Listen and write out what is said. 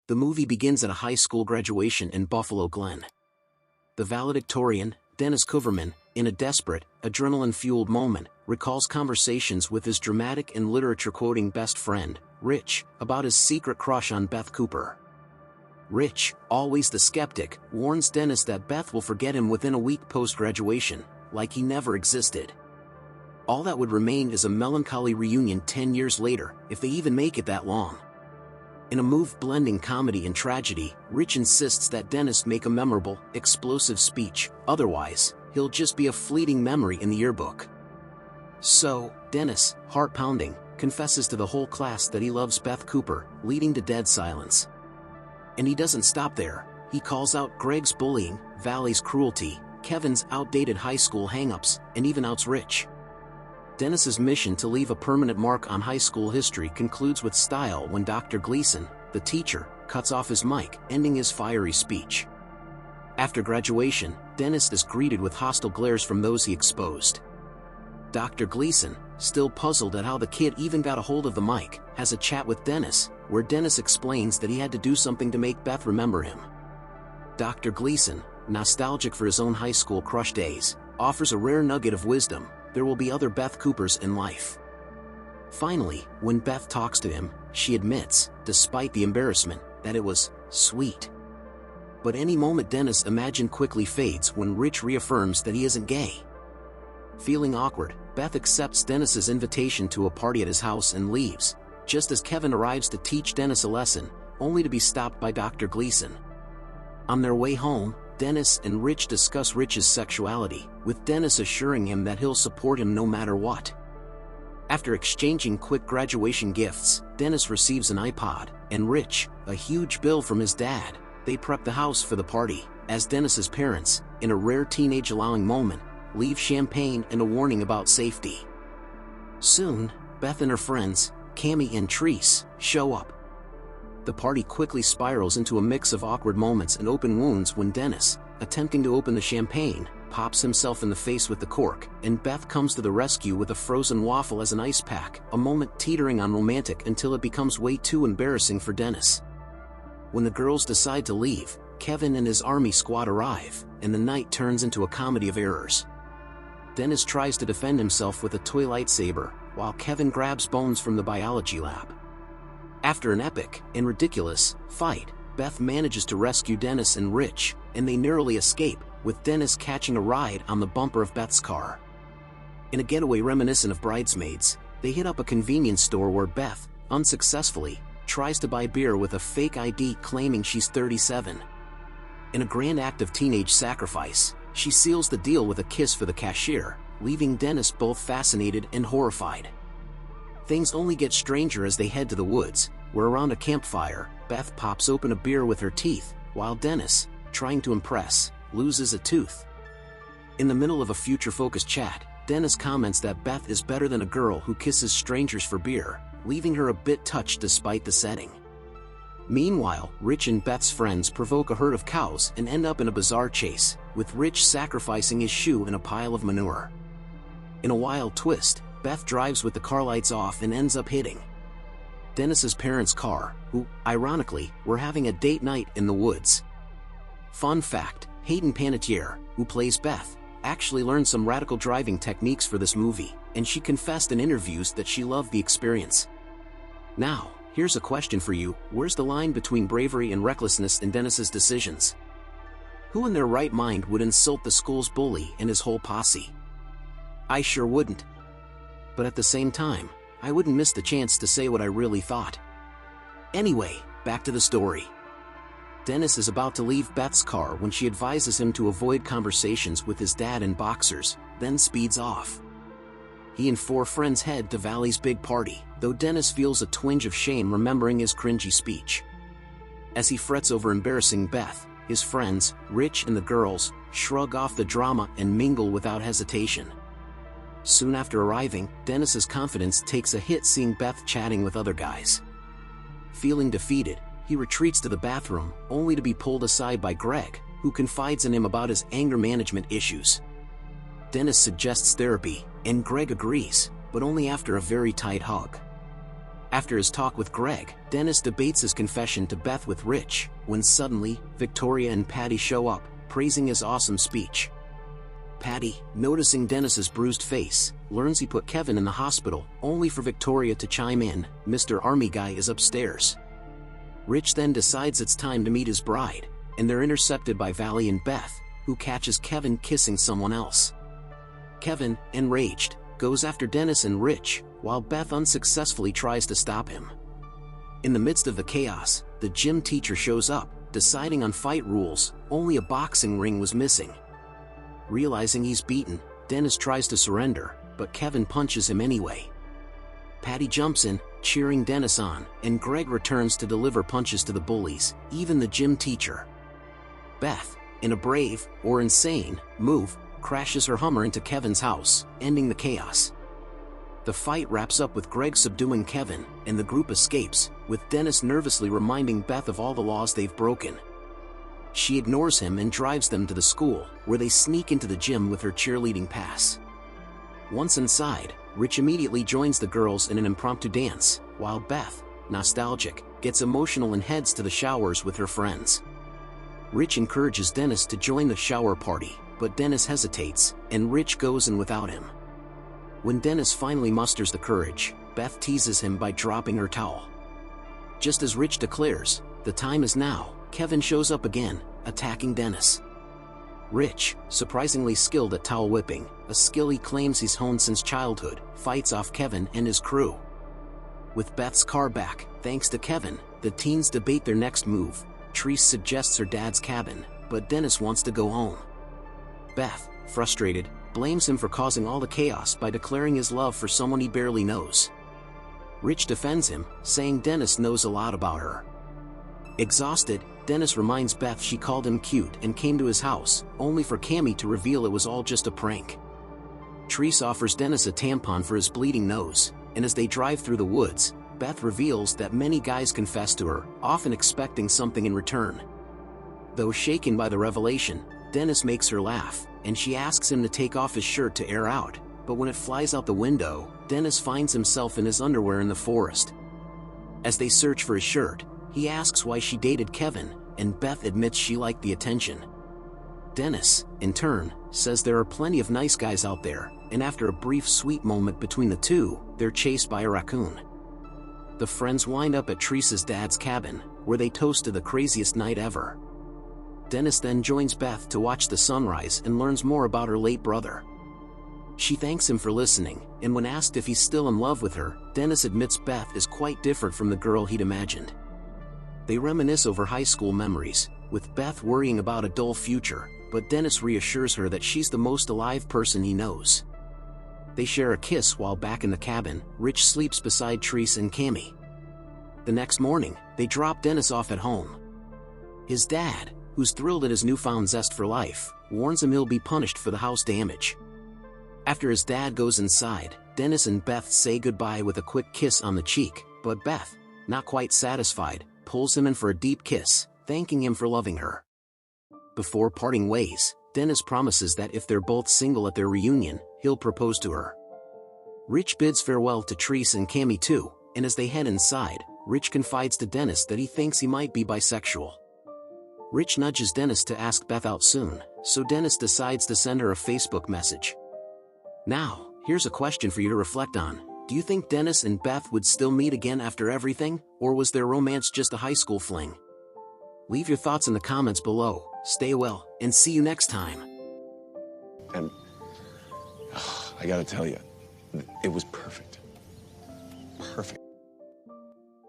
The movie begins at a high school graduation in Buffalo Glen. The valedictorian, Dennis Kuverman, in a desperate, adrenaline-fueled moment, recalls conversations with his dramatic and literature-quoting best friend, Rich, about his secret crush on Beth Cooper. Rich, always the skeptic, warns Dennis that Beth will forget him within a week post-graduation, like he never existed. All that would remain is a melancholy reunion 10 years later, if they even make it that long. In a move blending comedy and tragedy, Rich insists that Dennis make a memorable, explosive speech, otherwise, he'll just be a fleeting memory in the yearbook. So, Dennis, heart-pounding, confesses to the whole class that he loves Beth Cooper, leading to dead silence. And he doesn't stop there. He calls out Greg's bullying, Valley's cruelty, Kevin's outdated high school hang-ups, and even outs Rich. Dennis's mission to leave a permanent mark on high school history concludes with style when Dr. Gleason, the teacher, cuts off his mic, ending his fiery speech. After graduation, Dennis is greeted with hostile glares from those he exposed. Dr. Gleason, still puzzled at how the kid even got a hold of the mic, has a chat with Dennis, where Dennis explains that he had to do something to make Beth remember him. Dr. Gleason, nostalgic for his own high school crush days, offers a rare nugget of wisdom: there will be other Beth Coopers in life. Finally, when Beth talks to him, she admits, despite the embarrassment, that it was sweet. But any moment Dennis imagined quickly fades when Rich reaffirms that he isn't gay. Feeling awkward, Beth accepts Dennis's invitation to a party at his house and leaves, just as Kevin arrives to teach Dennis a lesson, only to be stopped by Dr. Gleason. On their way home, Dennis and Rich discuss Rich's sexuality, with Dennis assuring him that he'll support him no matter what. After exchanging quick graduation gifts, Dennis receives an iPod, and Rich, a huge bill from his dad. They prep the house for the party, as Dennis's parents, in a rare teenage-allowing moment, leave champagne and a warning about safety. Soon, Beth and her friends, Cammie and Treese, show up. The party quickly spirals into a mix of awkward moments and open wounds when Dennis, attempting to open the champagne, pops himself in the face with the cork, and Beth comes to the rescue with a frozen waffle as an ice pack, a moment teetering on romantic until it becomes way too embarrassing for Dennis. When the girls decide to leave, Kevin and his army squad arrive, and the night turns into a comedy of errors. Dennis tries to defend himself with a toy lightsaber, while Kevin grabs bones from the biology lab. After an epic and ridiculous fight, Beth manages to rescue Dennis and Rich, and they narrowly escape, with Dennis catching a ride on the bumper of Beth's car. In a getaway reminiscent of Bridesmaids, they hit up a convenience store where Beth, unsuccessfully, tries to buy beer with a fake ID claiming she's 37. In a grand act of teenage sacrifice, she seals the deal with a kiss for the cashier, leaving Dennis both fascinated and horrified. Things only get stranger as they head to the woods, where around a campfire, Beth pops open a beer with her teeth, while Dennis, trying to impress, loses a tooth. In the middle of a future-focused chat, Dennis comments that Beth is better than a girl who kisses strangers for beer, leaving her a bit touched despite the setting. Meanwhile, Rich and Beth's friends provoke a herd of cows and end up in a bizarre chase, with Rich sacrificing his shoe in a pile of manure. In a wild twist, Beth drives with the car lights off and ends up hitting Dennis's parents' car, who, ironically, were having a date night in the woods. Fun fact, Hayden Panettiere, who plays Beth, actually learned some radical driving techniques for this movie, and she confessed in interviews that she loved the experience. Now, here's a question for you: where's the line between bravery and recklessness in Dennis's decisions? Who in their right mind would insult the school's bully and his whole posse? I sure wouldn't. But at the same time, I wouldn't miss the chance to say what I really thought. Anyway, back to the story. Dennis is about to leave Beth's car when she advises him to avoid conversations with his dad in boxers, then speeds off. He and 4 friends head to Valley's big party, though Dennis feels a twinge of shame remembering his cringy speech. As he frets over embarrassing Beth, his friends, Rich and the girls, shrug off the drama and mingle without hesitation. Soon after arriving, Dennis's confidence takes a hit seeing Beth chatting with other guys. Feeling defeated, he retreats to the bathroom, only to be pulled aside by Greg, who confides in him about his anger management issues. Dennis suggests therapy, and Greg agrees, but only after a very tight hug. After his talk with Greg, Dennis debates his confession to Beth with Rich, when suddenly, Victoria and Patty show up, praising his awesome speech. Patty, noticing Dennis's bruised face, learns he put Kevin in the hospital, only for Victoria to chime in, "Mr. Army Guy is upstairs." Rich then decides it's time to meet his bride, and they're intercepted by Valley and Beth, who catches Kevin kissing someone else. Kevin, enraged, goes after Dennis and Rich, while Beth unsuccessfully tries to stop him. In the midst of the chaos, the gym teacher shows up, deciding on fight rules. Only a boxing ring was missing. Realizing he's beaten, Dennis tries to surrender, but Kevin punches him anyway. Patty jumps in, cheering Dennis on, and Greg returns to deliver punches to the bullies, even the gym teacher. Beth, in a brave, or insane, move, crashes her Hummer into Kevin's house, ending the chaos. The fight wraps up with Greg subduing Kevin, and the group escapes, with Dennis nervously reminding Beth of all the laws they've broken. She ignores him and drives them to the school, where they sneak into the gym with her cheerleading pass. Once inside, Rich immediately joins the girls in an impromptu dance, while Beth, nostalgic, gets emotional and heads to the showers with her friends. Rich encourages Dennis to join the shower party, but Dennis hesitates, and Rich goes in without him. When Dennis finally musters the courage, Beth teases him by dropping her towel. Just as Rich declares, "The time is now," Kevin shows up again, attacking Dennis. Rich, surprisingly skilled at towel whipping, a skill he claims he's honed since childhood, fights off Kevin and his crew. With Beth's car back, thanks to Kevin, the teens debate their next move. Therese suggests her dad's cabin, but Dennis wants to go home. Beth, frustrated, blames him for causing all the chaos by declaring his love for someone he barely knows. Rich defends him, saying Dennis knows a lot about her. Exhausted, Dennis reminds Beth she called him cute and came to his house, only for Cammy to reveal it was all just a prank. Therese offers Dennis a tampon for his bleeding nose, and as they drive through the woods, Beth reveals that many guys confess to her, often expecting something in return. Though shaken by the revelation, Dennis makes her laugh, and she asks him to take off his shirt to air out, but when it flies out the window, Dennis finds himself in his underwear in the forest. As they search for his shirt, he asks why she dated Kevin, and Beth admits she liked the attention. Dennis, in turn, says there are plenty of nice guys out there, and after a brief sweet moment between the two, they're chased by a raccoon. The friends wind up at Therese's dad's cabin, where they toast to the craziest night ever. Dennis then joins Beth to watch the sunrise and learns more about her late brother. She thanks him for listening, and when asked if he's still in love with her, Dennis admits Beth is quite different from the girl he'd imagined. They reminisce over high school memories, with Beth worrying about a dull future, but Dennis reassures her that she's the most alive person he knows. They share a kiss while back in the cabin. Rich sleeps beside Therese and Cammy. The next morning, they drop Dennis off at home. His dad, who's thrilled at his newfound zest for life, warns him he'll be punished for the house damage. After his dad goes inside, Dennis and Beth say goodbye with a quick kiss on the cheek, but Beth, not quite satisfied, pulls him in for a deep kiss, thanking him for loving her. Before parting ways, Dennis promises that if they're both single at their reunion, he'll propose to her. Rich bids farewell to Therese and Cammy too, and as they head inside, Rich confides to Dennis that he thinks he might be bisexual. Rich nudges Dennis to ask Beth out soon, so Dennis decides to send her a Facebook message. Now, here's a question for you to reflect on. Do you think Dennis and Beth would still meet again after everything, or was their romance just a high school fling? Leave your thoughts in the comments below. Stay well, and see you next time. And I gotta tell you, it was perfect.